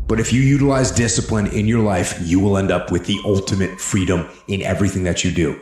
But if you utilize discipline in your life, you will end up with the ultimate freedom in everything that you do.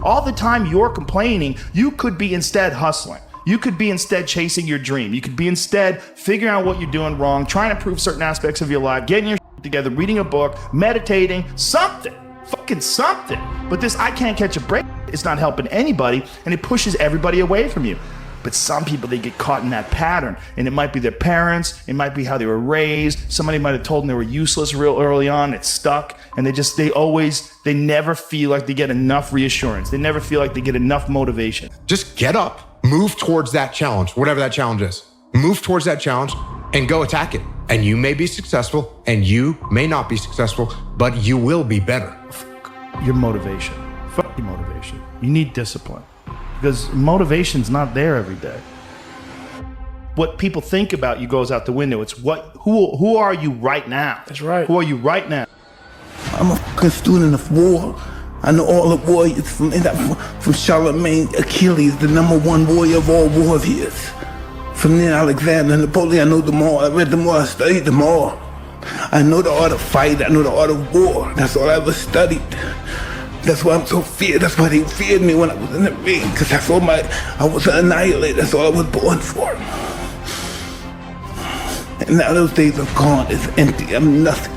All the time you're complaining, you could be instead hustling. You could be instead chasing your dream. You could be instead figuring out what you're doing wrong, trying to improve certain aspects of your life, getting your shit together, reading a book, meditating, something, fucking something. But this I can't catch a break, it's not helping anybody, and it pushes everybody away from you. But some people, they get caught in that pattern, and it might be their parents, it might be how they were raised, somebody might have told them they were useless real early on, it's stuck, and they never feel like they get enough reassurance. They never feel like they get enough motivation. Just get up, move towards that challenge, whatever that challenge is. Move towards that challenge and go attack it. And you may be successful, and you may not be successful, but you will be better. Your motivation. Fuck your motivation. You need discipline. Because motivation's not there every day. What people think about you goes out the window. It's who are you right now? That's right. Who are you right now? I'm a fucking student of war. I know all the warriors from Charlemagne, Achilles, the #1 warrior of all warriors. From then Alexander, Napoleon, I know them all. I read them all, I studied them all. I know the art of fight, I know the art of war. That's all I ever studied. That's why I'm so feared. That's why they feared me when I was in the ring. Because I was an annihilator. That's all I was born for. And now those days are gone. It's empty. I'm nothing.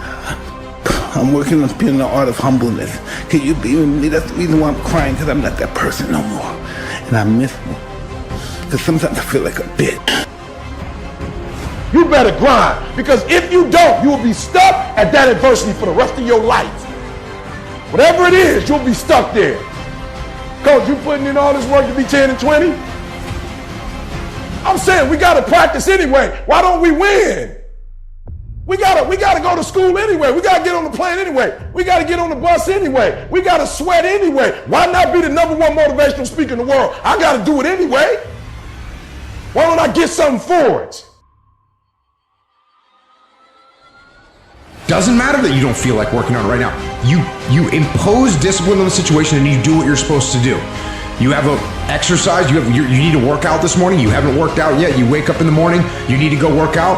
I'm working on being the art of humbleness. Can you be with me? That's the reason why I'm crying, because I'm not that person no more. And I miss me. Because sometimes I feel like a bitch. You better grind, because if you don't, you will be stuck at that adversity for the rest of your life. Whatever it is, you'll be stuck there. Coach, you putting in all this work to be 10 and 20? I'm saying we gotta practice anyway. Why don't we win? We gotta go to school anyway. We gotta get on the plane anyway. We gotta get on the bus anyway. We gotta sweat anyway. Why not be the #1 motivational speaker in the world? I gotta do it anyway. Why don't I get something for it? Doesn't matter that you don't feel like working on it right now. You impose discipline on the situation and you do what you're supposed to do. You have an exercise, you need to work out this morning, you haven't worked out yet, you wake up in the morning, you need to go work out,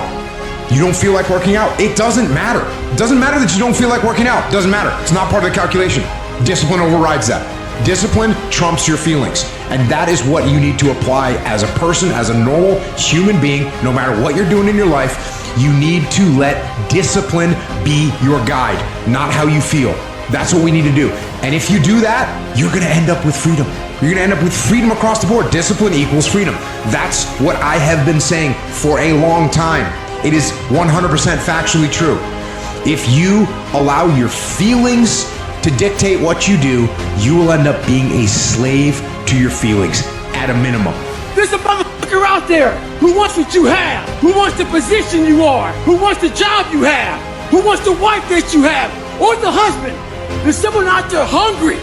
you don't feel like working out, it doesn't matter. It doesn't matter that you don't feel like working out, it doesn't matter. It's not part of the calculation. Discipline overrides that. Discipline trumps your feelings. And that is what you need to apply as a person, as a normal human being, no matter what you're doing in your life. You need to let discipline be your guide, not how you feel. That's what we need to do. And if you do that, you're gonna end up with freedom. You're gonna end up with freedom across the board. Discipline equals freedom. That's what I have been saying for a long time. It is 100% factually true. If you allow your feelings to dictate what you do, you will end up being a slave to your feelings at a minimum. There's a motherfucker out there who wants what you have, who wants the position you are, who wants the job you have, who wants the wife that you have, or the husband. There's someone out there hungry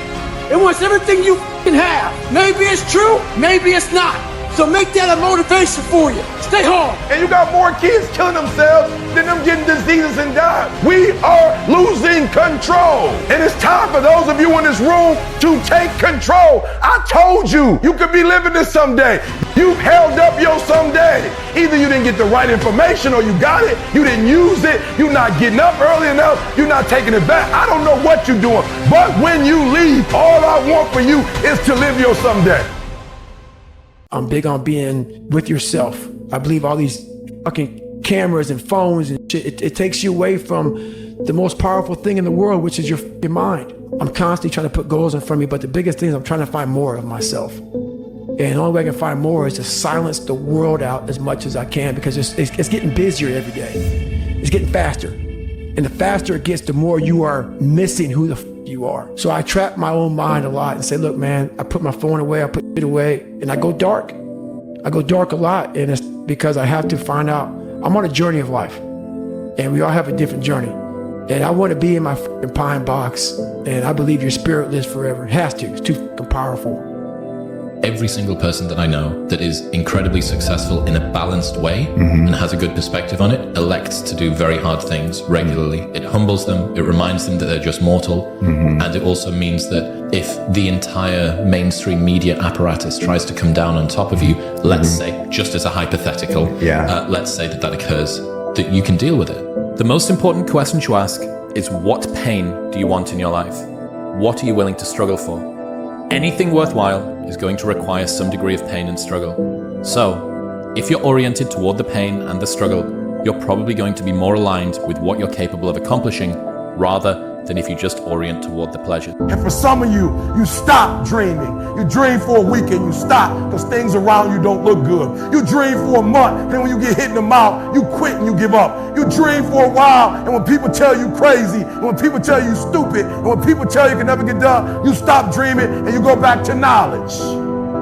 and wants everything you can have. Maybe it's true, maybe it's not. So make that a motivation for you. Stay home. And you got more kids killing themselves than them getting diseases and dying. We are losing control. And it's time for those of you in this room to take control. I told you, you could be living this someday. You held up your someday. Either you didn't get the right information or you got it, you didn't use it, you're not getting up early enough, you're not taking it back. I don't know what you're doing. But when you leave, all I want for you is to live your someday. I'm big on being with yourself. I believe all these fucking cameras and phones and shit, it takes you away from the most powerful thing in the world, which is your mind. I'm constantly trying to put goals in front of me, but the biggest thing is I'm trying to find more of myself. And the only way I can find more is to silence the world out as much as I can, because it's getting busier every day. It's getting faster. And the faster it gets, the more you are missing who the you are. So I trap my own mind a lot and say, look, man, I put my phone away, I put it away, and I go dark. I go dark a lot, and it's because I have to find out. I'm on a journey of life, and we all have a different journey. And I want to be in my fucking pine box, and I believe your spirit lives forever. It has to. It's too fucking powerful. Every single person that I know that is incredibly successful in a balanced way and has a good perspective on it elects to do very hard things regularly. It humbles them, it reminds them that they're just mortal, and it also means that if the entire mainstream media apparatus tries to come down on top of you, let's say, just as a hypothetical, let's say that occurs, that you can deal with it. The most important question to ask is, what pain do you want in your life? What are you willing to struggle for? Anything worthwhile is going to require some degree of pain and struggle. So, if you're oriented toward the pain and the struggle, you're probably going to be more aligned with what you're capable of accomplishing rather than if you just orient toward the pleasure. And for some of you, you stop dreaming. You dream for a week and you stop because things around you don't look good. You dream for a month, and when you get hit in the mouth, you quit and you give up. You dream for a while, and when people tell you crazy, and when people tell you stupid, and when people tell you can never get done, you stop dreaming and you go back to knowledge.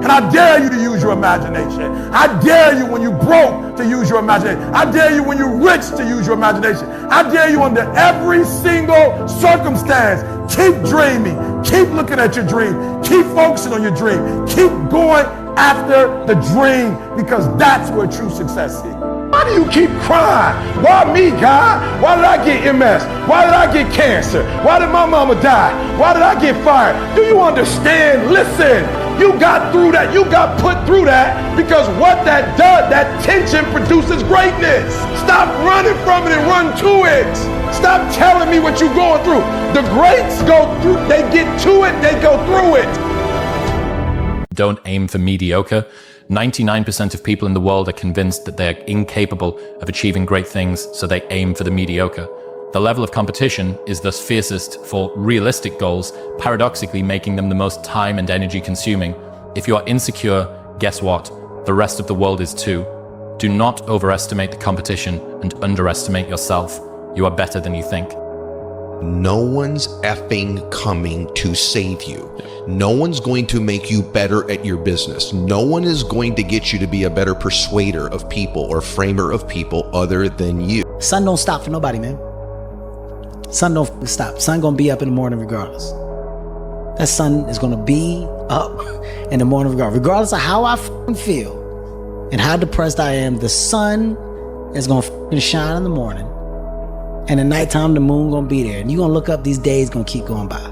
And I dare you to use your imagination. I dare you when you broke to use your imagination. I dare you when you're rich to use your imagination. I dare you under every single circumstance. Keep dreaming. Keep looking at your dream. Keep focusing on your dream. Keep going after the dream, because that's where true success is. Why do you keep crying? Why me, God? Why did I get MS? Why did I get cancer? Why did my mama die? Why did I get fired? Do you understand? Listen, you got through that. You got put through that because what that does, that tension produces greatness. Stop running from it and run to it. Stop telling me what you're going through. The greats go through, they get to it, they go through it. Don't aim for mediocre. 99% of people in the world are convinced that they are incapable of achieving great things, so they aim for the mediocre. The level of competition is thus fiercest for realistic goals, paradoxically making them the most time and energy consuming. If you are insecure, guess what? The rest of the world is too. Do not overestimate the competition and underestimate yourself. You are better than you think. No one's effing coming to save you. No one's going to make you better at your business. No one is going to get you to be a better persuader of people or framer of people other than you. Sun don't stop for nobody, man. Sun don't stop. Sun gonna be up in the morning regardless. That sun is gonna be up in the morning regardless of how I feel and how depressed I am. The sun is gonna shine in the morning. And at nighttime, the moon gonna be there. And you gonna look up, these days gonna keep going by.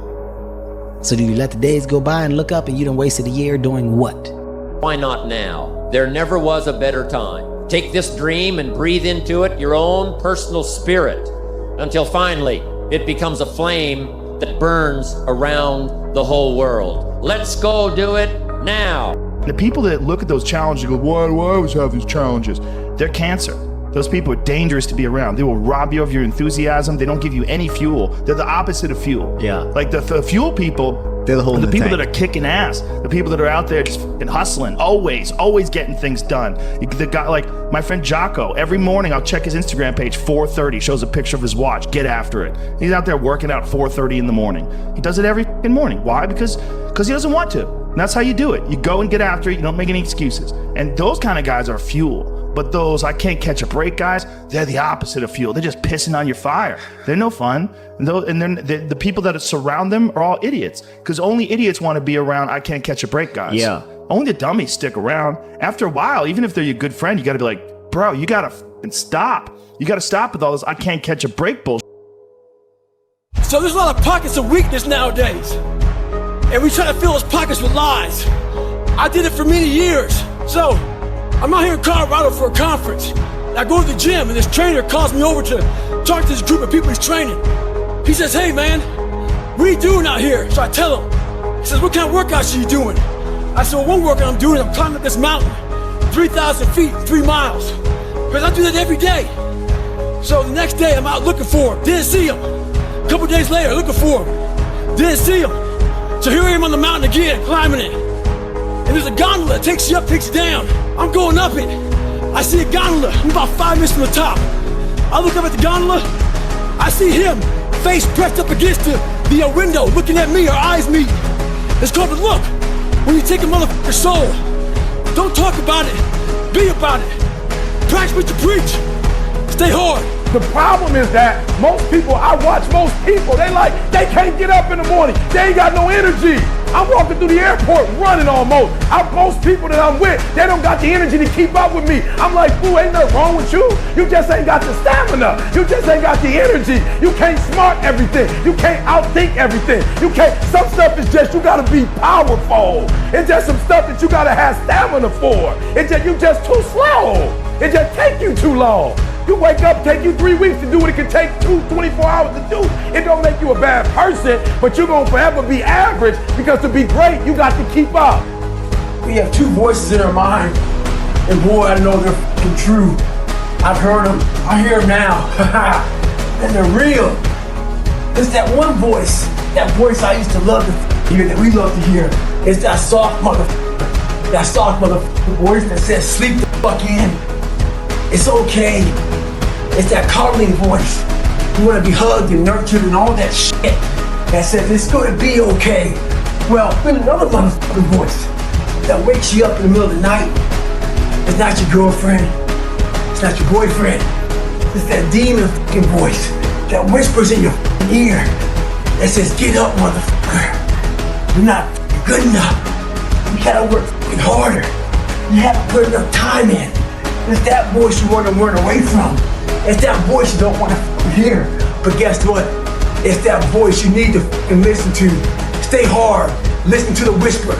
So do you let the days go by and look up and you done wasted a year doing what? Why not now? There never was a better time. Take this dream and breathe into it your own personal spirit until finally it becomes a flame that burns around the whole world. Let's go do it now. The people that look at those challenges and go, why do I always have these challenges? They're cancer. Those people are dangerous to be around. They will rob you of your enthusiasm. They don't give you any fuel. They're the opposite of fuel. Yeah. Like the fuel people, they're the whole the people tank. that are kicking ass. The people that are out there just hustling, always getting things done. The guy, like my friend Jocko, every morning I'll check his Instagram page, 4:30, shows a picture of his watch. Get after it. He's out there working out 4:30 in the morning. He does it every fucking morning. Why? Because he doesn't want to. And that's how you do it. You go and get after it. You don't make any excuses. And those kind of guys are fuel. But those I can't catch a break guys, they're the opposite of fuel. They're just pissing on your fire. They're no fun. And then the people that surround them are all idiots. Because only idiots want to be around I can't catch a break guys. Yeah. Only the dummies stick around. After a while, even if they're your good friend, you got to be like, bro, you got to stop. You got to stop with all this I can't catch a break bullshit. So there's a lot of pockets of weakness nowadays. And we try to fill those pockets with lies. I did it for many years. So I'm out here in Colorado for a conference. I go to the gym and this trainer calls me over to talk to this group of people he's training. He says, hey man, what are you doing out here? So I tell him. He says, what kind of workouts are you doing? I said, well, one workout I'm doing is I'm climbing up this mountain, 3,000 feet, 3 miles. Because I do that every day. So the next day I'm out looking for him, didn't see him. A couple days later, looking for him, didn't see him. So here I am on the mountain again, climbing it. And there's a gondola that takes you up, takes you down. I'm going up it. I see a gondola. I'm about 5 minutes from the top. I look up at the gondola. I see him, face pressed up against the window, looking at me. Our eyes meet. It's called the look. When you take a motherfucker's soul, don't talk about it. Be about it. Practice what you preach. Stay hard. The problem is that most people, I watch most people, they can't get up in the morning. They ain't got no energy. I'm walking through the airport running almost. Most people that I'm with, they don't got the energy to keep up with me. I'm like, fool, ain't nothing wrong with you. You just ain't got the stamina. You just ain't got the energy. You can't smart everything. You can't outthink everything. You can't, some stuff is just, you gotta be powerful. It's just some stuff that you gotta have stamina for. It's just, you just too slow. It just take you too long. You wake up, take you 3 weeks to do what it can take 24 hours to do. It don't make you a bad person, but you're gonna forever be average because to be great, you got to keep up. We have two voices in our mind, and boy, I know they're fucking true. I've heard them, I hear them now, and they're real. It's that one voice, that voice I used to love to hear, that we love to hear. It's that soft motherfucker voice that says, sleep the fuck in. It's okay. It's that coddling voice. You wanna be hugged and nurtured and all that shit that says it's gonna be okay. Well, then another motherfucking voice that wakes you up in the middle of the night. It's not your girlfriend. It's not your boyfriend. It's that demon fucking voice that whispers in your fucking ear that says, get up, motherfucker. You're not good enough. You gotta work fucking harder. You haven't put enough time in. It's that voice you want to run away from. It's that voice you don't want to fucking hear. But guess what? It's that voice you need to fucking listen to. Stay hard. Listen to the whisper.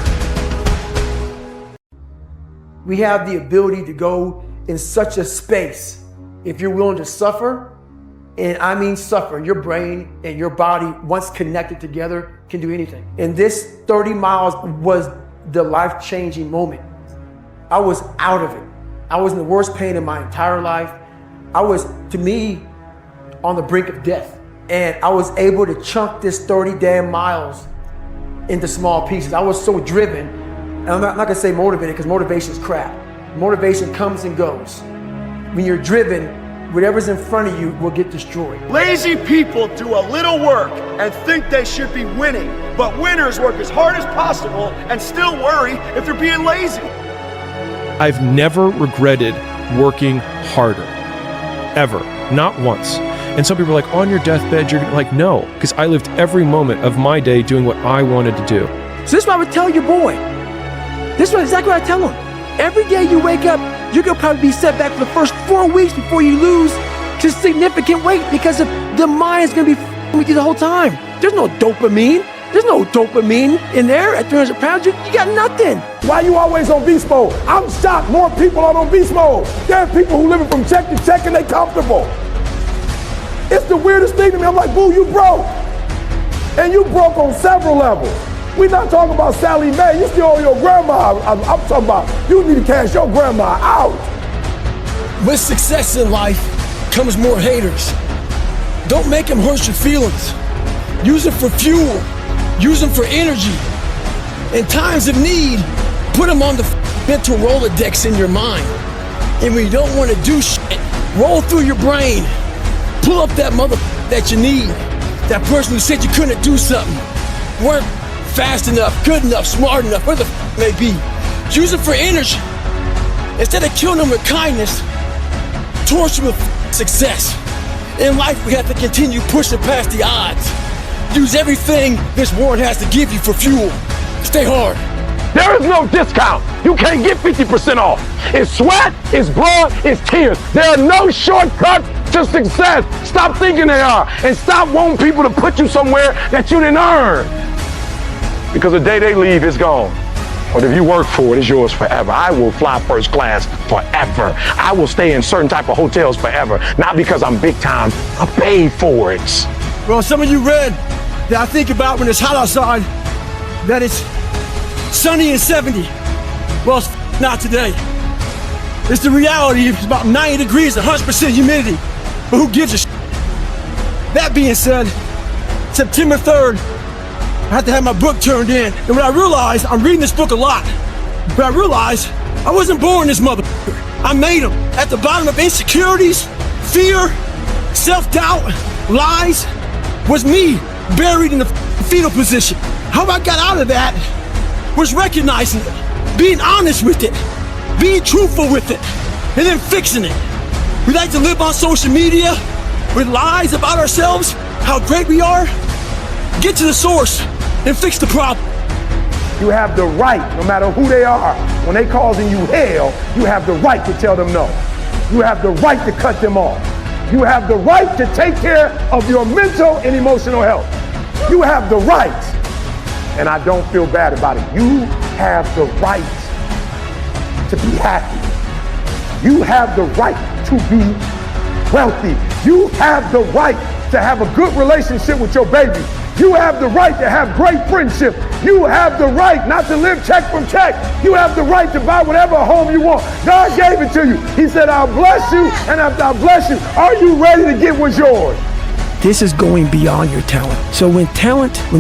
We have the ability to go in such a space if you're willing to suffer, and I mean suffer. Your brain and your body, once connected together, can do anything. And this 30 miles was the life-changing moment. I was out of it. I was in the worst pain in my entire life. I was, to me, on the brink of death. And I was able to chunk this 30 damn miles into small pieces. I was so driven, and I'm not gonna say motivated because motivation is crap. Motivation comes and goes. When you're driven, whatever's in front of you will get destroyed. Lazy people do a little work and think they should be winning, but winners work as hard as possible and still worry if they're being lazy. I've never regretted working harder, ever, not once. And some people are like, on your deathbed, you're like, no, because I lived every moment of my day doing what I wanted to do. So this is what I would tell your boy. This is exactly what I tell him. Every day you wake up, you're gonna probably be set back for the first 4 weeks before you lose to significant weight because of the mind's gonna be with you the whole time. There's no dopamine. There's no dopamine in there at 300 pounds. You got nothing. Why you always on beast mode? I'm shocked more people are on beast mode. There are people who living from check to check and they comfortable. It's the weirdest thing to me. I'm like, boo, you broke. And you broke on several levels. We're not talking about Sally Mae. You still owe your grandma. I'm talking about you need to cash your grandma out. With success in life comes more haters. Don't make them hurt your feelings. Use them for fuel. Use them for energy. In times of need, put them on the mental Rolodex in your mind. And when you don't want to do shit, roll through your brain. Pull up that mother that you need. That person who said you couldn't do something. Weren't fast enough, good enough, smart enough, whatever the may be. Use it for energy. Instead of killing them with kindness, torture them with success. In life, we have to continue pushing past the odds. Use everything this world has to give you for fuel. Stay hard. There is no discount. You can't get 50% off. It's sweat, it's blood, it's tears. There are no shortcuts to success. Stop thinking they are, and stop wanting people to put you somewhere that you didn't earn. Because the day they leave, it's gone. But if you work for it, it's yours forever. I will fly first class forever. I will stay in certain type of hotels forever. Not because I'm big time, I paid for it. Well, some of you read that I think about when it's hot outside, that it's sunny and 70. Well, it's not today. It's the reality. It's about 90 degrees, 100% humidity. But who gives a shit? That being said, September 3rd, I had to have my book turned in. And when I realized, I'm reading this book a lot, but I realized I wasn't born this motherfucker. I made them. At the bottom of insecurities, fear, self-doubt, lies, was me buried in the fetal position. How I got out of that was recognizing it, being honest with it, being truthful with it, and then fixing it. We like to live on social media with lies about ourselves, how great we are. Get to the source and fix the problem. You have the right, no matter who they are, when they causing you hell, you have the right to tell them no. You have the right to cut them off. You have the right to take care of your mental and emotional health. You have the right, and I don't feel bad about it. You have the right to be happy. You have the right to be wealthy. You have the right to have a good relationship with your baby. You have the right to have great friendship. You have the right not to live check from check. You have the right to buy whatever home you want. God gave it to you. He said, I'll bless you, and after I bless you, are you ready to get what's yours? This is going beyond your talent. So when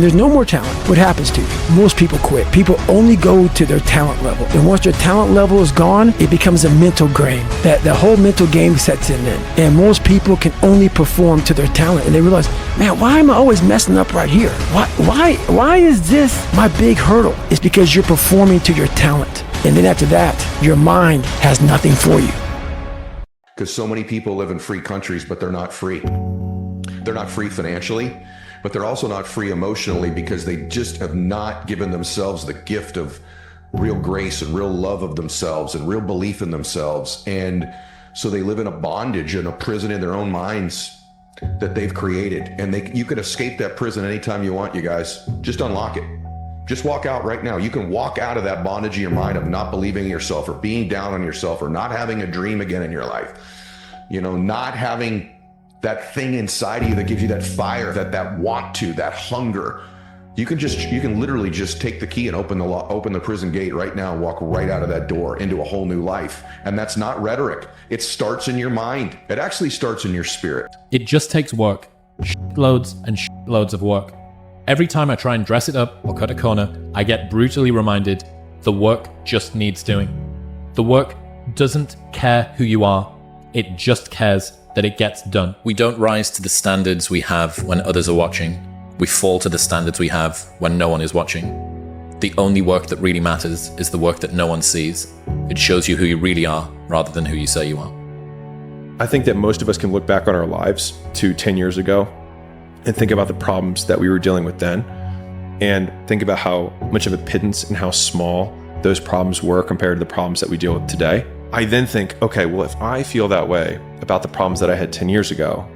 there's no more talent, what happens to you? Most people quit. People only go to their talent level. And once their talent level is gone, it becomes a mental game. That the whole mental game sets in then. And most people can only perform to their talent. And they realize, man, why am I always messing up right here? Why is this my big hurdle? It's because you're performing to your talent. And then after that, your mind has nothing for you. Because so many people live in free countries, but they're not free. They're not free financially, but they're also not free emotionally because they just have not given themselves the gift of real grace and real love of themselves and real belief in themselves. And so they live in a bondage and a prison in their own minds that they've created. And you can escape that prison anytime you want, you guys. Just unlock it. Just walk out right now. You can walk out of that bondage in your mind of not believing in yourself or being down on yourself or not having a dream again in your life. You know, not having that thing inside of you that gives you that fire, that want to, that hunger. You can literally just take the key and open the prison gate right now and walk right out of that door into a whole new life. And that's not rhetoric. It starts in your mind. It actually starts in your spirit. It just takes work. Loads and loads of work. Every time I try and dress it up or cut a corner, I get brutally reminded the work just needs doing. The work doesn't care who you are. It just cares that it gets done. We don't rise to the standards we have when others are watching. We fall to the standards we have when no one is watching. The only work that really matters is the work that no one sees. It shows you who you really are rather than who you say you are. I think that most of us can look back on our lives to 10 years ago and think about the problems that we were dealing with then and think about how much of a pittance and how small those problems were compared to the problems that we deal with today. I then think, okay, well, if I feel that way about the problems that I had 10 years ago,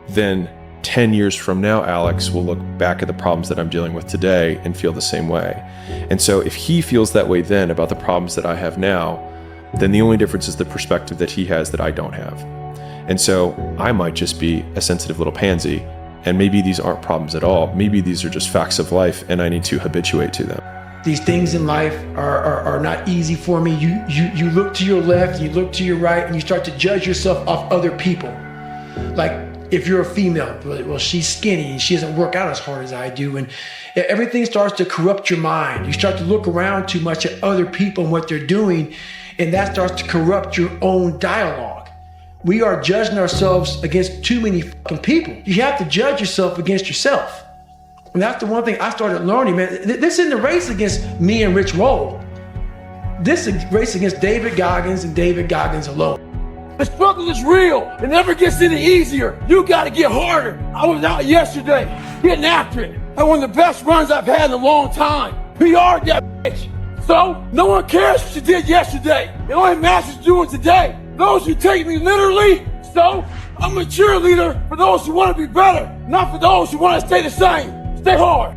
then 10 years from now, Alex will look back at the problems that I'm dealing with today and feel the same way. And so if he feels that way then about the problems that I have now, then the only difference is the perspective that he has that I don't have. And so I might just be a sensitive little pansy, and maybe these aren't problems at all. Maybe these are just facts of life, and I need to habituate to them. These things in life are not easy for me. You look to your left, you look to your right, and you start to judge yourself off other people. Like if you're a female, well, she's skinny and she doesn't work out as hard as I do. And everything starts to corrupt your mind. You start to look around too much at other people and what they're doing, and that starts to corrupt your own dialogue. We are judging ourselves against too many fucking people. You have to judge yourself against yourself. And that's the one thing I started learning, man. This isn't a race against me and Rich Roll. This is a race against David Goggins and David Goggins alone. The struggle is real. It never gets any easier. You gotta get harder. I was out yesterday getting after it. Had one of the best runs I've had in a long time. PR that bitch. So, no one cares what you did yesterday. It only matters what you're doing today. Those who take me literally, so I'm a cheerleader for those who want to be better, not for those who want to stay the same. Stay hard.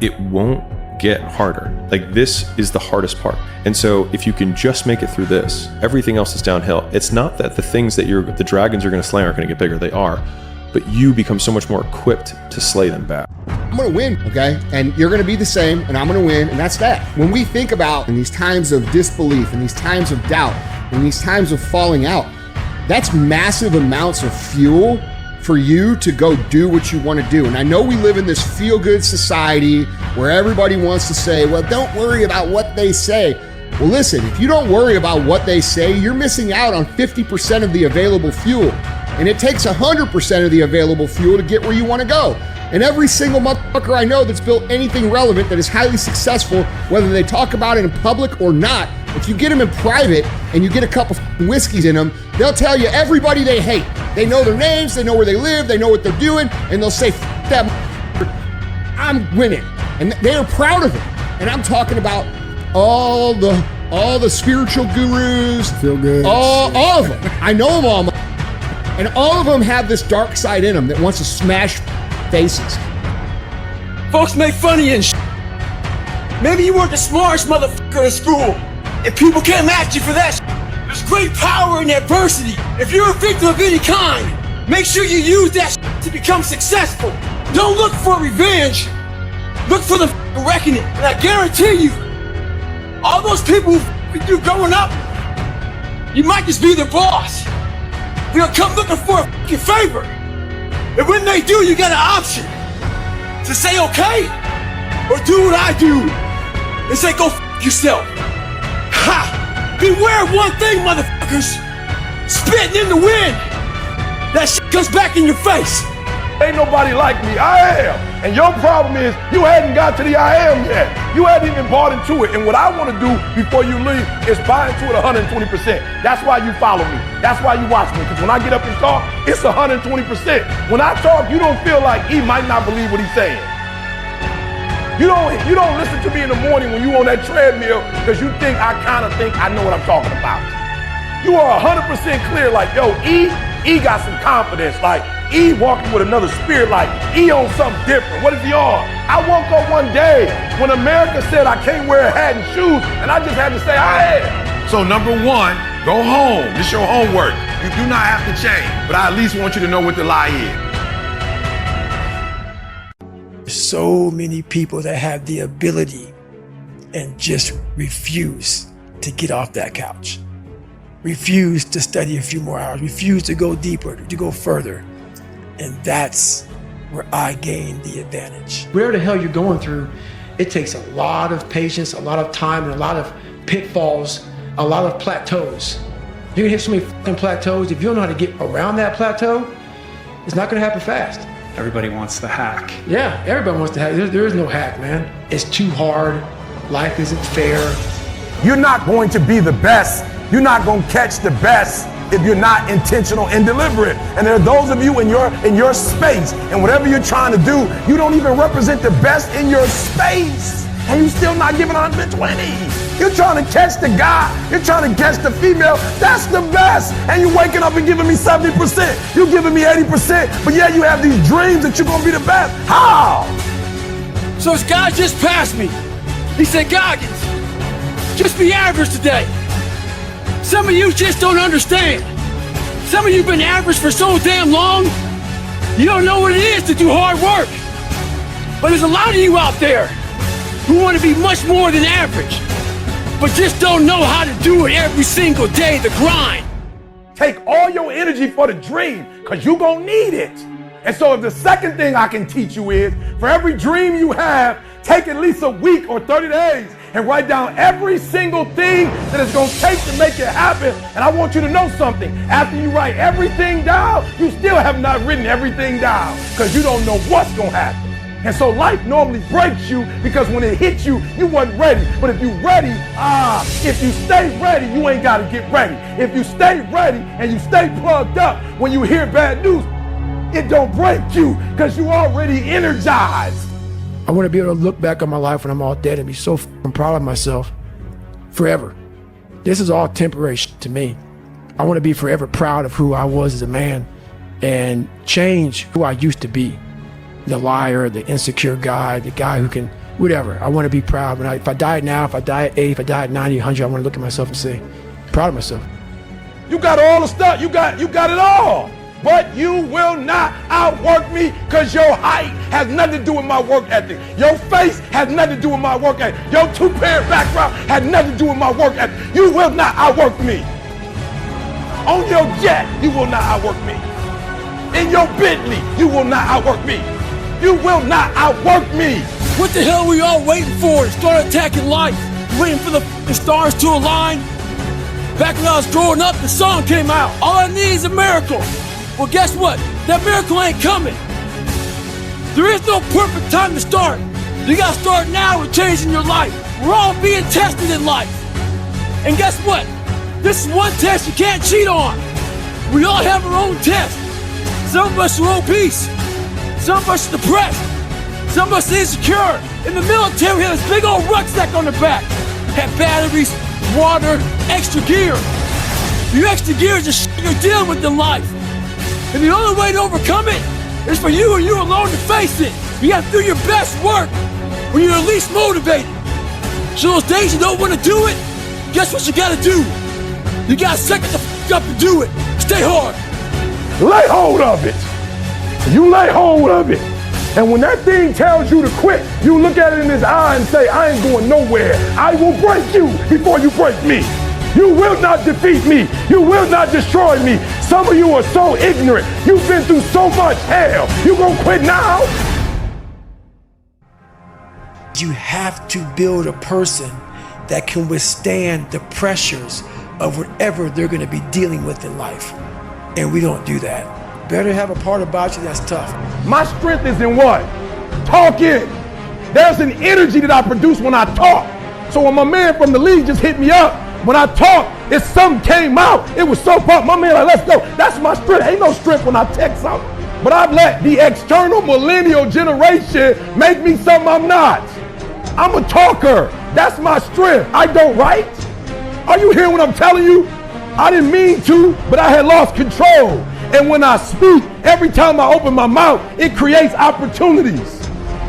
It won't get harder. Like, this is the hardest part. And so if you can just make it through this, everything else is downhill. It's not that the things that the dragons are going to slay aren't going to get bigger. They are. But you become so much more equipped to slay them back. I'm going to win, okay? And you're going to be the same, and I'm going to win, and that's that. When we think about in these times of disbelief, in these times of doubt, in these times of falling out, that's massive amounts of fuel for you to go do what you want to do. And I know we live in this feel-good society where everybody wants to say, well, don't worry about what they say. Well, listen, if you don't worry about what they say, you're missing out on 50% of the available fuel. And it takes 100% of the available fuel to get where you want to go. And every single motherfucker I know that's built anything relevant that is highly successful, whether they talk about it in public or not, if you get them in private and you get a couple of whiskeys in them, they'll tell you everybody they hate. They know their names, they know where they live, they know what they're doing, and they'll say, that I'm winning. And they are proud of it. And I'm talking about all the spiritual gurus, feel good, all of them. I know them all. And all of them have this dark side in them that wants to smash faces. Folks make fun of you and shit. Maybe you weren't the smartest motherfucker in school, and people can't match you for that shit. Just great power in adversity. If you're a victim of any kind, make sure you use that to become successful. Don't look for revenge. Look for the reckoning. And I guarantee you, all those people who you growing up, you might just be their boss. They'll come looking for a favor. And when they do, you got an option to say okay, or do what I do and say go yourself. Ha! Beware of one thing, motherfuckers. Spitting in the wind. That shit comes back in your face. Ain't nobody like me. I am. And your problem is you hadn't got to the I am yet. You hadn't even bought into it. And what I want to do before you leave is buy into it 120%. That's why you follow me. That's why you watch me. Because when I get up and talk, it's 120%. When I talk, you don't feel like he might not believe what he's saying. You don't listen to me in the morning when you on that treadmill because you think I know what I'm talking about. You are 100% clear like, yo, E got some confidence. Like, E walking with another spirit, like E on something different. What is he on? I woke up one day when America said I can't wear a hat and shoes, and I just had to say I am. So number one, go home. This is your homework. You do not have to change, but I at least want you to know what the lie is. So many people that have the ability and just refuse to get off that couch, refuse to study a few more hours, refuse to go deeper, to go further. And that's where I gain the advantage. Whatever the hell you're going through, it takes a lot of patience, a lot of time, and a lot of pitfalls, a lot of plateaus. You're gonna hit so many fucking plateaus. If you don't know how to get around that plateau, it's not gonna happen fast. Everybody wants the hack. Yeah, everybody wants to hack. There is no hack, man. It's too hard. Life isn't fair. You're not going to be the best. You're not going to catch the best if you're not intentional and deliberate. And there are those of you in your space, and whatever you're trying to do, you don't even represent the best in your space. And you still not giving 120. You're trying to catch the guy. You're trying to catch the female. That's the best. And you waking up and giving me 70%. You're giving me 80%. But yeah, you have these dreams that you're going to be the best. How? So this guy just passed me. He said, Goggins, just be average today. Some of you just don't understand. Some of you have been average for so damn long, you don't know what it is to do hard work. But there's a lot of you out there who want to be much more than average, but just don't know how to do it every single day, the grind. Take all your energy for the dream, because you're going to need it. And so if the second thing I can teach you is, for every dream you have, take at least a week or 30 days and write down every single thing that it's going to take to make it happen. And I want you to know something. After you write everything down, you still have not written everything down because you don't know what's going to happen. And so life normally breaks you because when it hits you, you wasn't ready. But if you ready, if you stay ready, you ain't got to get ready. If you stay ready and you stay plugged up, when you hear bad news, it don't break you because you already energized. I want to be able to look back on my life when I'm all dead and be so fucking proud of myself forever. This is all temporary shit to me. I want to be forever proud of who I was as a man and change who I used to be. The liar, the insecure guy, the guy who can, whatever. I want to be proud. If I die now, if I die at 8, if I die at 90, 100, I want to look at myself and say, proud of myself. You got all the stuff. You got it all. But you will not outwork me because your height has nothing to do with my work ethic. Your face has nothing to do with my work ethic. Your two-parent background has nothing to do with my work ethic. You will not outwork me. On your jet, you will not outwork me. In your Bentley, you will not outwork me. You will not outwork me. What the hell are we all waiting for to start attacking life? Waiting for the stars to align? Back when I was growing up, the song came out. All I need is a miracle. Well, guess what? That miracle ain't coming. There is no perfect time to start. You gotta start now with changing your life. We're all being tested in life. And guess what? This is one test you can't cheat on. We all have our own test. Some of us are obese. Some of us are depressed. Some of us are insecure. In the military, we had this big old rucksack on the back. Had batteries, water, extra gear. Your extra gear is the shit you're dealing with in life. And the only way to overcome it is for you and you alone to face it. You have to do your best work when you're the least motivated. So those days you don't want to do it, guess what you got to do? You gotta suck it the f up and do it. Stay hard. Lay hold of it. You lay hold of it. And when that thing tells you to quit, you look at it in his eye and say, I ain't going nowhere. I will break you before you break me. You will not defeat me. You will not destroy me. Some of you are so ignorant. You've been through so much hell. You gonna quit now? You have to build a person that can withstand the pressures of whatever they're going to be dealing with in life. And we don't do that. Better have a part about you that's tough. My strength is in what? Talking. There's an energy that I produce when I talk. So when my man from the league just hit me up, when I talk, if something came out, it was so pumped. My man like, let's go. That's my strength. Ain't no strength when I text something. But I've let the external millennial generation make me something I'm not. I'm a talker. That's my strength. I don't write. Are you hearing what I'm telling you? I didn't mean to, but I had lost control. And when I speak, every time I open my mouth, it creates opportunities.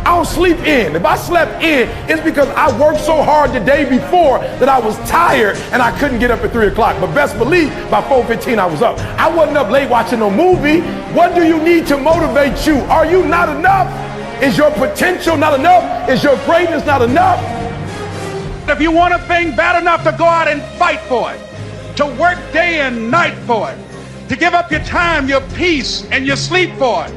I don't sleep in. If I slept in, it's because I worked so hard the day before that I was tired and I couldn't get up at 3 o'clock. But best believe, by 4:15 I was up. I wasn't up late watching no movie. What do you need to motivate you? Are you not enough? Is your potential not enough? Is your greatness not enough? If you want a thing bad enough to go out and fight for it, to work day and night for it, to give up your time, your peace, and your sleep for it,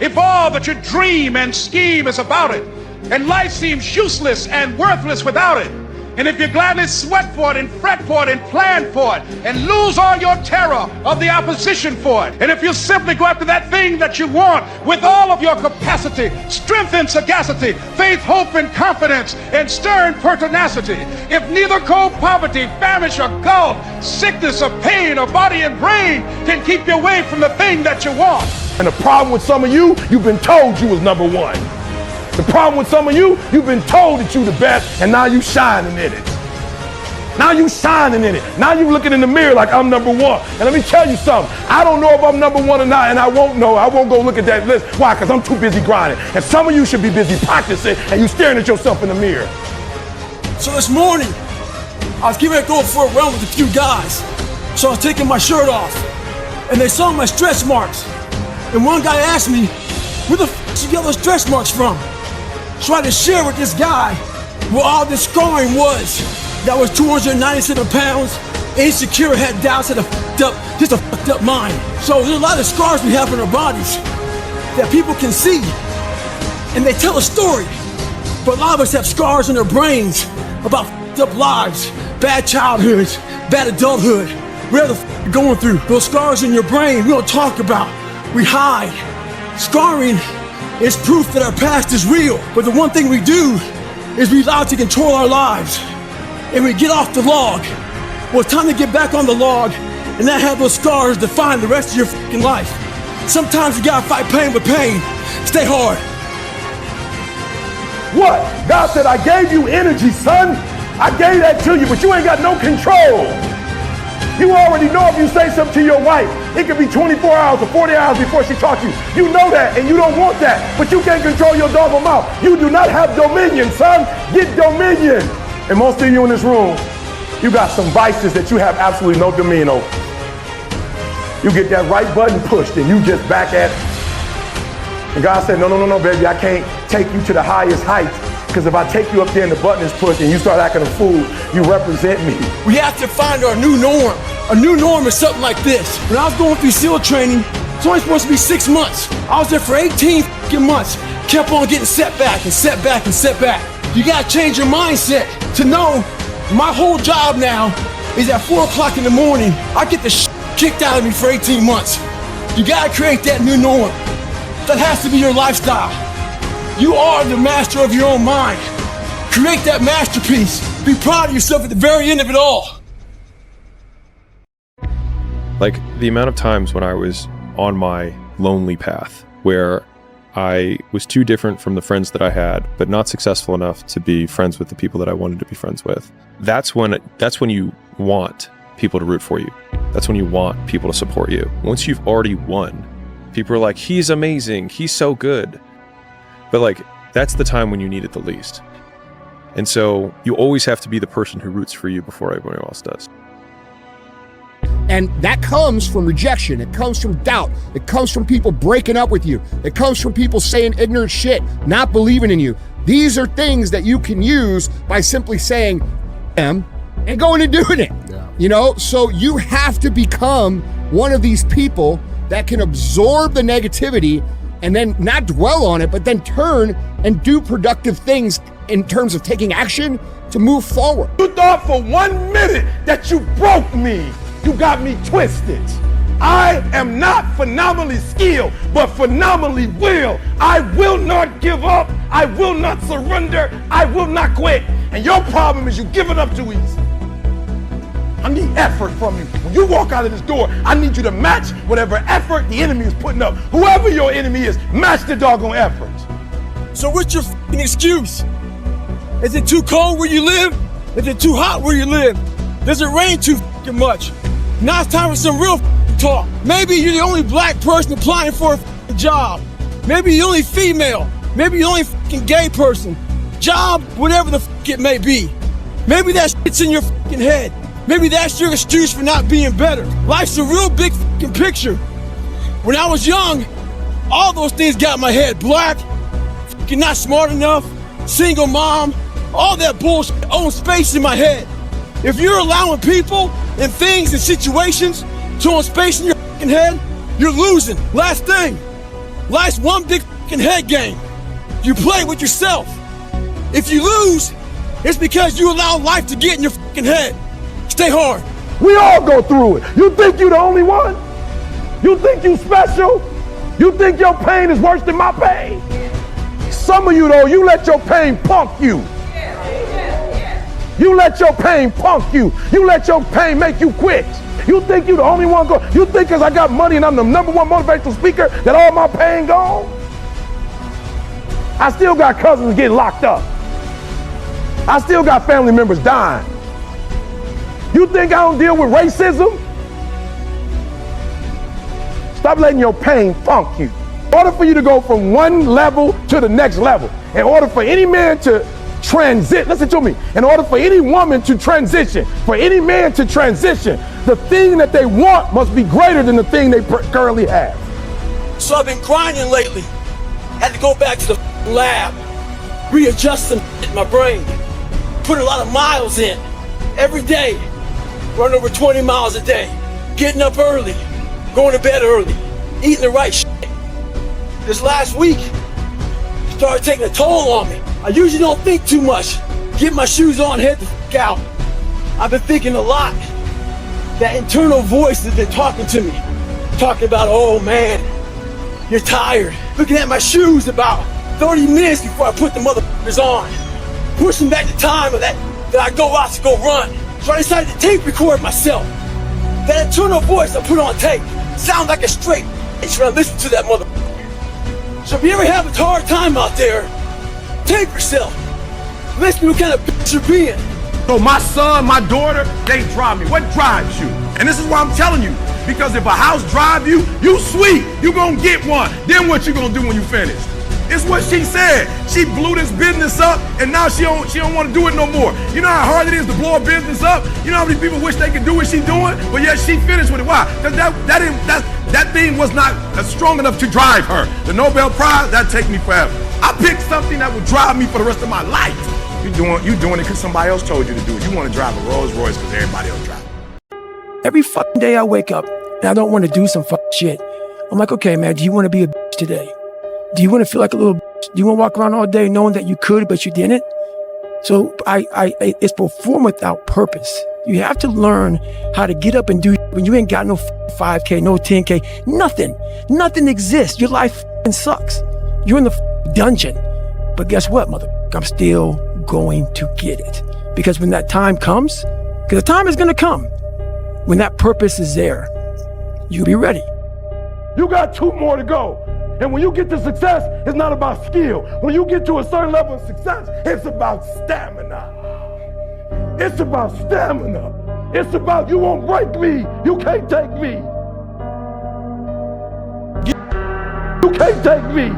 if all that you dream and scheme is about it, and life seems useless and worthless without it, and if you gladly sweat for it and fret for it and plan for it and lose all your terror of the opposition for it, and if you simply go after that thing that you want with all of your capacity, strength and sagacity, faith, hope and confidence, and stern pertinacity, if neither cold poverty, famish or gulf, sickness or pain or body and brain can keep you away from the thing that you want. And the problem with some of you, you've been told you was number one. The problem with some of you, you've been told that you the best, and now you shining in it. Now you shining in it. Now you looking in the mirror like I'm number one. And let me tell you something. I don't know if I'm number one or not, and I won't know. I won't go look at that list. Why? Because I'm too busy grinding. And some of you should be busy practicing, and you staring at yourself in the mirror. So this morning, I was getting ready to go for a run with a few guys. So I was taking my shirt off, and they saw my stretch marks. And one guy asked me, where the f*** did you get those stretch marks from? So I had to share with this guy what all this scarring was. That was 297 pounds, insecure, had doubts, had a fucked up mind. So there's a lot of scars we have in our bodies that people can see, and they tell a story. But a lot of us have scars in our brains about fucked up lives, bad childhoods, bad adulthood, whatever the f*** you're going through. Those scars in your brain we don't talk about, we hide. Scarring is proof that our past is real, but the one thing we do is we allow it to control our lives. And we get off the log. Well, it's time to get back on the log and not have those scars define the rest of your fucking life. Sometimes you gotta fight pain with pain. Stay hard. What? God said, I gave you energy, son. I gave that to you, but you ain't got no control. You already know if you say something to your wife, it could be 24 hours or 40 hours before she talks to you. You know that, and you don't want that, but you can't control your doggone mouth. You do not have dominion, son. Get dominion. And most of you in this room, you got some vices that you have absolutely no dominion over. You get that right button pushed, and you just back at it. And God said, no, baby, I can't take you to the highest heights. Because if I take you up there and the button is pushed and you start acting a fool, you represent me. We have to find our new norm. A new norm is something like this. When I was going through SEAL training, it's only supposed to be 6 months. I was there for 18 months. Kept on getting setback and setback and setback. You gotta change your mindset to know my whole job now is at 4 o'clock in the morning. I get the shit kicked out of me for 18 months. You gotta create that new norm. That has to be your lifestyle. You are the master of your own mind. Create that masterpiece. Be proud of yourself at the very end of it all. Like the amount of times when I was on my lonely path where I was too different from the friends that I had, but not successful enough to be friends with the people that I wanted to be friends with. That's when you want people to root for you. That's when you want people to support you. Once you've already won, people are like, he's amazing, he's so good. But like, that's the time when you need it the least. And so you always have to be the person who roots for you before everyone else does. And that comes from rejection. It comes from doubt. It comes from people breaking up with you. It comes from people saying ignorant shit, not believing in you. These are things that you can use by simply saying and going and doing it. You know, so you have to become one of these people that can absorb the negativity and then not dwell on it, but then turn and do productive things in terms of taking action to move forward. You thought for 1 minute that you broke me. You got me twisted. I am not phenomenally skilled, but phenomenally will. I will not give up. I will not surrender. I will not quit. And your problem is you give it up too easy. I need effort from you. When you walk out of this door, I need you to match whatever effort the enemy is putting up. Whoever your enemy is, match the doggone effort. So what's your f***ing excuse? Is it too cold where you live? Is it too hot where you live? Does it rain too f***ing much? Now it's time for some real f***ing talk. Maybe you're the only black person applying for a f***ing job. Maybe you're the only female. Maybe you're the only f***ing gay person. Job, whatever the f*** it may be. Maybe that shit's in your f***ing head. Maybe that's your excuse for not being better. Life's a real big f***ing picture. When I was young, all those things got in my head. Black, f***ing not smart enough, single mom, all that bullshit owns space in my head. If you're allowing people and things and situations to own space in your f***ing head, you're losing. Last thing, life's one big f***ing head game. You play with yourself. If you lose, it's because you allow life to get in your f***ing head. Stay hard. We all go through it. You think you're the only one? You think you special? You think your pain is worse than my pain? Some of you though, you let your pain punk you. You let your pain punk you. You let your pain make you quit. You think you the only one go. You think because I got money and I'm the #1 motivational speaker that all my pain gone? I still got cousins getting locked up. I still got family members dying. You think I don't deal with racism? Stop letting your pain punk you. In order for you to go from one level to the next level, in order for any man to transit, listen to me, in order for any woman to transition, for any man to transition, the thing that they want must be greater than the thing they currently have. So I've been grinding lately. Had to go back to the lab, readjust some in my brain, put a lot of miles in every day, run over 20 miles a day, getting up early, going to bed early, eating the right shit. This last week started taking a toll on me. I usually don't think too much. Get my shoes on, head the f*** out. I've been thinking a lot. That internal voice that's been talking to me, talking about, oh man, you're tired. Looking at my shoes about 30 minutes before I put the motherfuckers on. Pushing back the time of that I go out to go run. So I decided to tape record myself. That internal voice I put on tape sounds like a straight bitch when I listen to that motherfucker. So if you ever have a hard time out there, tape yourself. Listen to what kind of bitch you're being. So my son, my daughter, they drive me. What drives you? And this is why I'm telling you. Because if a house drive you, you sweet. You gonna get one. Then what you gonna do when you finish? It's what she said. She blew this business up, and now she don't want to do it no more. You know how hard it is to blow a business up? You know how many people wish they could do what she doing, but yet she finished with it. Why? Because that thing was not strong enough to drive her. The Nobel Prize, that'd take me forever. I picked something that would drive me for the rest of my life. You doing it because somebody else told you to do it. You want to drive a Rolls Royce because everybody else drives. Every fucking day I wake up and I don't want to do some fucking shit. I'm like, okay, man, do you want to be a bitch today? Do you want to feel like a little bitch? Do you want to walk around all day knowing that you could, but you didn't? So it's perform without purpose. You have to learn how to get up and do when you ain't got no 5K, no 10K, nothing. Nothing exists. Your life sucks. You're in the dungeon. But guess what, motherfucker? I'm still going to get it. Because when that time comes, because the time is going to come, when that purpose is there, you'll be ready. You got 2 more to go. And when you get to success, it's not about skill. When you get to a certain level of success, it's about stamina. It's about stamina. It's about you won't break me. You can't take me. You can't take me.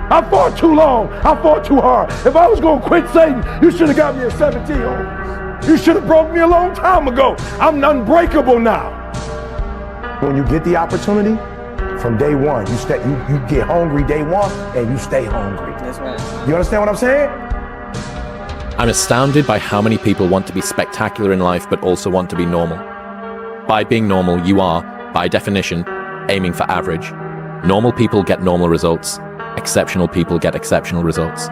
I fought too long. I fought too hard. If I was going to quit Satan, you should have got me at 17. You should have broke me a long time ago. I'm unbreakable now. when you get the opportunity, from day one, you get hungry day one and you stay hungry. That's right. You understand what I'm saying? I'm astounded by how many people want to be spectacular in life but also want to be normal. By being normal, you are, by definition, aiming for average. Normal people get normal results. Exceptional people get exceptional results.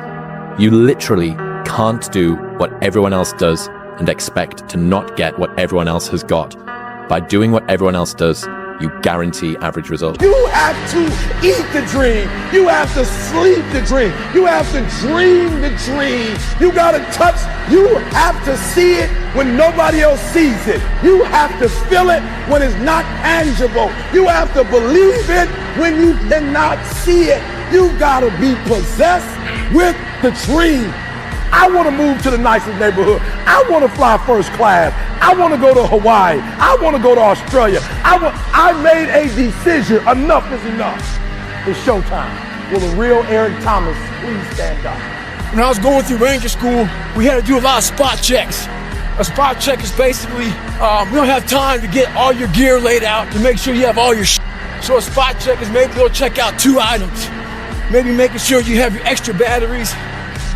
You literally can't do what everyone else does and expect to not get what everyone else has got. By doing what everyone else does, you guarantee average results. You have to eat the dream. You have to sleep the dream. You have to dream the dream. You gotta touch, you have to see it when nobody else sees it. You have to feel it when it's not tangible. You have to believe it when you cannot see it. You gotta be possessed with the dream. I want to move to the nicest neighborhood. I want to fly first class. I want to go to Hawaii. I want to go to Australia. I made a decision. Enough is enough. It's showtime. Will a real Eric Thomas please stand up? When I was going through Ranger School, we had to do a lot of spot checks. A spot check is basically, we don't have time to get all your gear laid out to make sure you have all your shit. So a spot check is maybe they'll check out 2 items. Maybe making sure you have your extra batteries,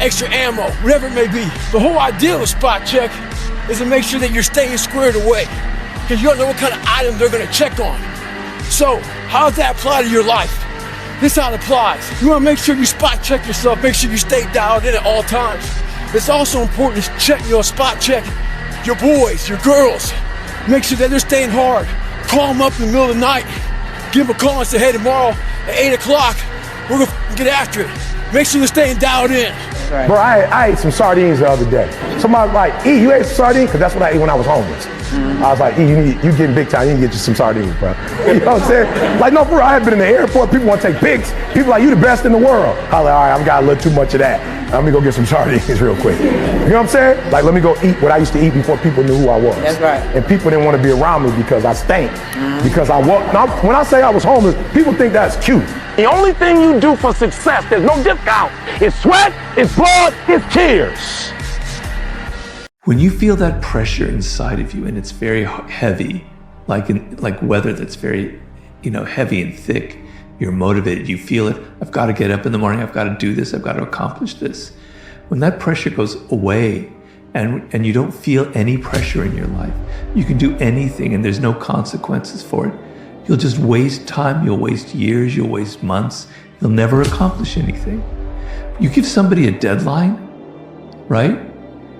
extra ammo, whatever it may be. The whole idea of a spot check is to make sure that you're staying squared away, because you don't know what kind of item they're gonna check on. So, how does that apply to your life? This is how it applies. You wanna make sure you spot check yourself, make sure you stay dialed in at all times. It's also important to check, spot check your boys, your girls. Make sure that they're staying hard. Call them up in the middle of the night. Give them a call and say, hey, tomorrow at 8 o'clock, we're gonna get after it. Make sure you're staying dialed in. Right. Bro, I ate some sardines the other day. Somebody like, E, you ate some sardines? Because that's what I ate when I was homeless. I was like, E, you getting big time, you need to get you some sardines, bro. You know what I'm saying? Like, no, bro, I had been in the airport, people want to take pics. People like, you the best in the world. I was like, all right, I've got a little too much of that. Let me go get some sardines real quick. You know what I'm saying? Like, let me go eat what I used to eat before people knew who I was. That's right. And people didn't want to be around me because I stank. Because I walk. Now, when I say I was homeless, people think that's cute. The only thing you do for success, there's no discount. It's sweat, it's blood, it's tears. When you feel that pressure inside of you and it's very heavy, like weather that's very, heavy and thick, you're motivated, you feel it. I've got to get up in the morning, I've got to do this, I've got to accomplish this. When that pressure goes away and you don't feel any pressure in your life, you can do anything and there's no consequences for it. You'll just waste time, you'll waste years, you'll waste months, you'll never accomplish anything. You give somebody a deadline, right?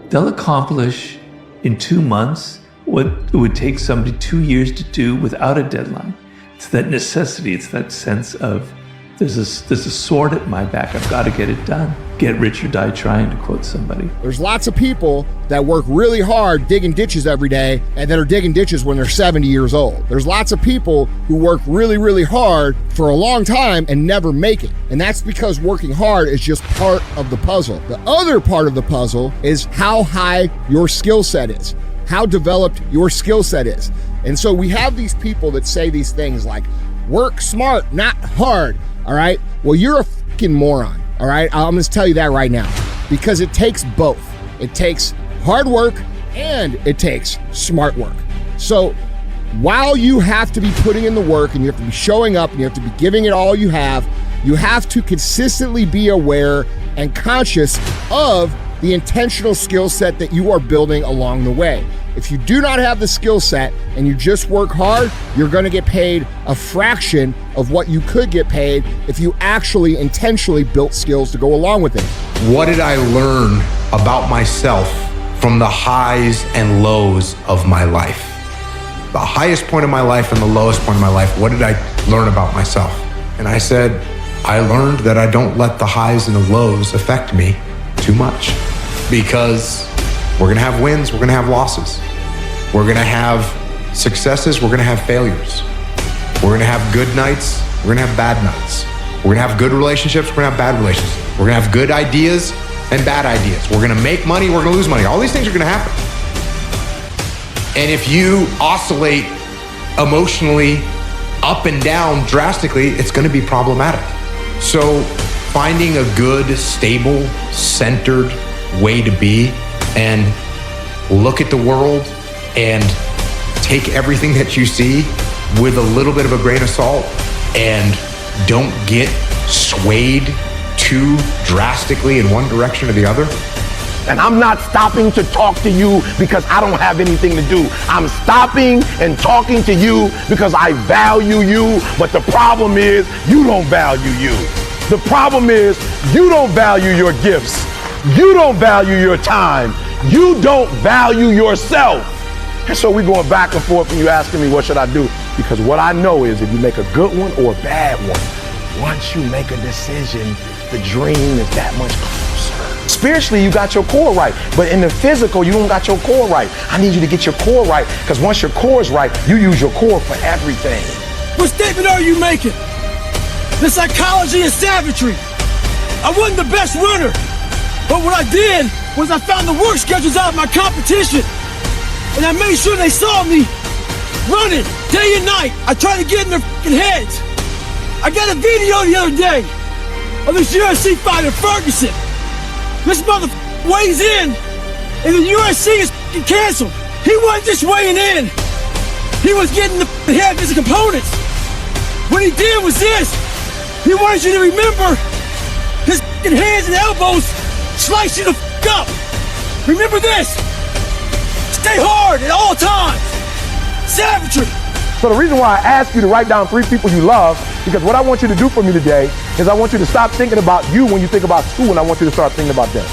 They'll accomplish in 2 months what it would take somebody 2 years to do without a deadline. It's that necessity, it's that sense of there's a sword at my back, I've got to get it done. Get rich or die trying, to quote somebody. There's lots of people that work really hard digging ditches every day and that are digging ditches when they're 70 years old. There's lots of people who work really, really hard for a long time and never make it. And that's because working hard is just part of the puzzle. The other part of the puzzle is how high your skill set is, how developed your skill set is. And so we have these people that say these things like, work smart, not hard, all right? Well, you're a fucking moron, all right? I'm gonna tell you that right now, because it takes both. It takes hard work and it takes smart work. So while you have to be putting in the work and you have to be showing up and you have to be giving it all you have to consistently be aware and conscious of the intentional skill set that you are building along the way. If you do not have the skill set and you just work hard, you're gonna get paid a fraction of what you could get paid if you actually intentionally built skills to go along with it. What did I learn about myself from the highs and lows of my life? The highest point of my life and the lowest point of my life, what did I learn about myself? And I said, I learned that I don't let the highs and the lows affect me too much, because we're gonna have wins, we're gonna have losses. We're gonna have successes, we're gonna have failures. We're gonna have good nights, we're gonna have bad nights. We're gonna have good relationships, we're gonna have bad relationships. We're gonna have good ideas and bad ideas. We're gonna make money, we're gonna lose money. All these things are gonna happen. And if you oscillate emotionally up and down drastically, it's gonna be problematic. So finding a good, stable, centered way to be and look at the world and take everything that you see with a little bit of a grain of salt and don't get swayed too drastically in one direction or the other. And I'm not stopping to talk to you because I don't have anything to do. I'm stopping and talking to you because I value you, but the problem is you don't value you. The problem is you don't value your gifts. You don't value your time. You don't value yourself. And so we're going back and forth and you asking me what should I do? Because what I know is if you make a good one or a bad one, once you make a decision, the dream is that much closer. Spiritually, you got your core right, but in the physical, you don't got your core right. I need you to get your core right, because once your core is right, you use your core for everything. What statement are you making? The psychology of savagery. I wasn't the best runner, but what I did was I found the work schedules out of my competition, and I made sure they saw me running day and night. I tried to get in their fucking heads. I got a video the other day of this UFC fighter, Ferguson. This motherfucker weighs in, and the UFC is fucking canceled. He wasn't just weighing in. He was getting the head of his opponents. What he did was this. He wanted you to remember his fucking hands and elbows slice you the fuck up. Remember this. Stay hard at all times. Savagery. So the reason why I ask you to write down 3 people you love, because what I want you to do for me today is I want you to stop thinking about you when you think about school, and I want you to start thinking about them.